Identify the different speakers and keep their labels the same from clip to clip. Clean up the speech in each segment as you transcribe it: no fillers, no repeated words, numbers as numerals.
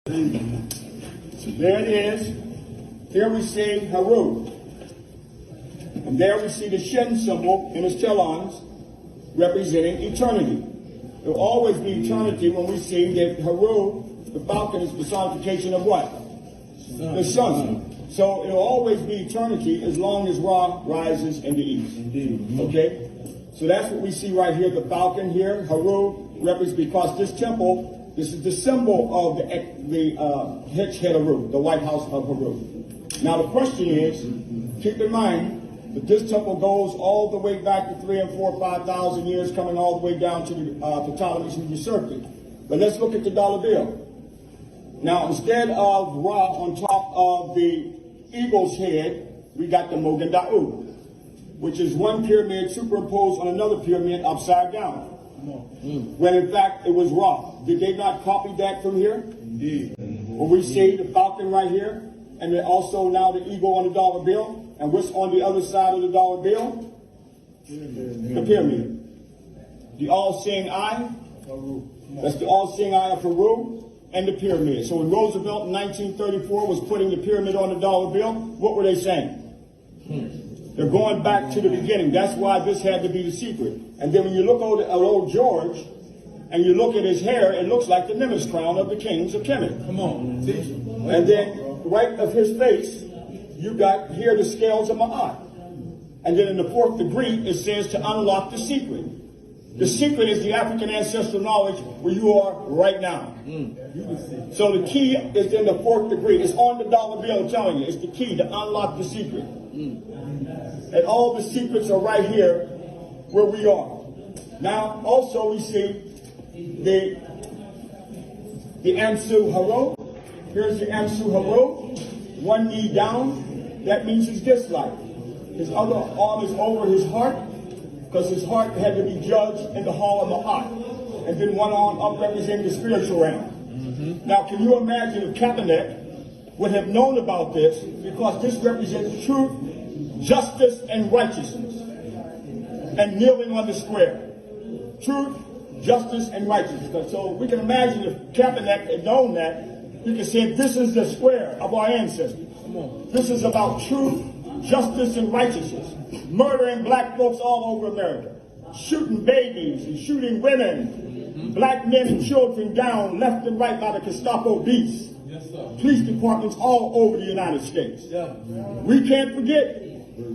Speaker 1: So there it is. Here we see Haru. And there we see the Shin symbol in his talons representing eternity. There will always be eternity when we see that Haru, the falcon, is personification of what? The sun. So it will always be eternity as long as Ra rises in the east.
Speaker 2: Indeed.
Speaker 1: Okay? So that's what we see right here, the falcon here. Haru represents, because this temple, this is the symbol of the Haru, the White House of Haru. Now the question is, keep in mind that this temple goes all the way back to 3 and 4, 5,000 years, coming all the way down to the Ptolemies who usurped it. But let's look at the dollar bill. Now instead of Ra on top of the eagle's head, we got the Mogen Da'u, which is one pyramid superimposed on another pyramid upside down. When in fact it was Ra. Did they not copy that from here?
Speaker 2: Indeed.
Speaker 1: Well, we see the falcon right here, and then also now the eagle on the dollar bill. And what's on the other side of the dollar bill? The pyramid. The all-seeing eye. That's the all-seeing eye of Haru and the pyramid. So when Roosevelt in 1934 was putting the pyramid on the dollar bill, what were they saying? They're going back to the beginning. That's why this had to be the secret. And then when you look at old George, and you look at his hair, it looks like the Nimitz crown of the kings of Kemet.
Speaker 2: Come on.
Speaker 1: And then right of his face, you got here the scales of Ma'at. And then in the fourth degree, it says to unlock the secret. The secret is the African ancestral knowledge where you are right now. So the key is in the fourth degree. It's on the dollar bill telling you. It's the key to unlock the secret. And all the secrets are right here where we are. Now, also we see the Amsu Haru. Here's the Amsu Haru. One knee down. That means his dislike. His other arm is over his heart, because his heart had to be judged in the hall of Ma'at. And then one arm up representing the spiritual realm. Now, can you imagine if Kaepernick would have known about this, because this represents truth, justice, and righteousness, and kneeling on the square. Truth, justice, and righteousness. So we can imagine if Kaepernick had known that, he could say, this is the square of our ancestors. This is about truth, justice, and righteousness. Murdering black folks all over America. Shooting babies and shooting women, black men and children down left and right by the Gestapo beasts.
Speaker 2: Yes, sir.
Speaker 1: Police departments all over the United States.
Speaker 2: Yeah.
Speaker 1: We can't forget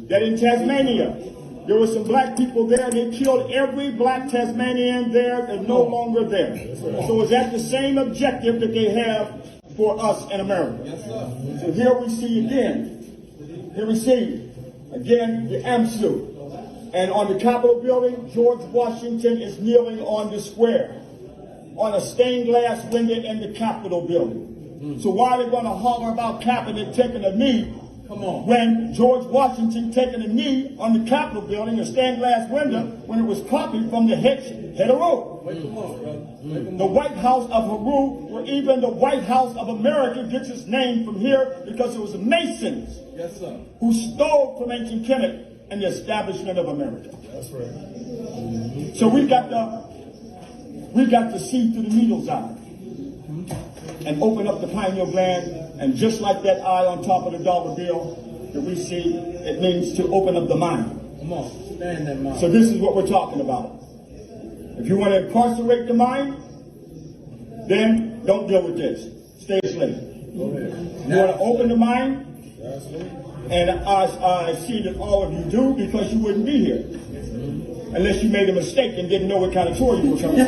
Speaker 1: that in Tasmania, there were some black people there. They killed every black Tasmanian there and no longer there. So is that the same objective that they have for us in America?
Speaker 2: Yes, sir.
Speaker 1: So here we see again, the Amsu. And on the Capitol building, George Washington is kneeling on the square, on a stained glass window in the Capitol building. So why are they going to holler about Kaepernick taking a knee?
Speaker 2: Come on.
Speaker 1: When George Washington taking a knee on the Capitol building, a stained glass window, when it was copied from the Haru. The White House of Haru, or even the White House of America, gets its name from here because it was the Masons who stole from ancient Kemet and the establishment of America.
Speaker 2: That's right.
Speaker 1: So we got to see through the needle's eye and open up the pineal gland, and just like that eye on top of the dollar bill that we see, it means to open up the mind.
Speaker 2: Come on, stand that mind.
Speaker 1: So this is what we're talking about. If you want to incarcerate the mind, then don't deal with this. Stay asleep. You want to open the mind, and I see that all of you do, because you wouldn't be here. Unless you made a mistake and didn't know what kind of tour you were coming on.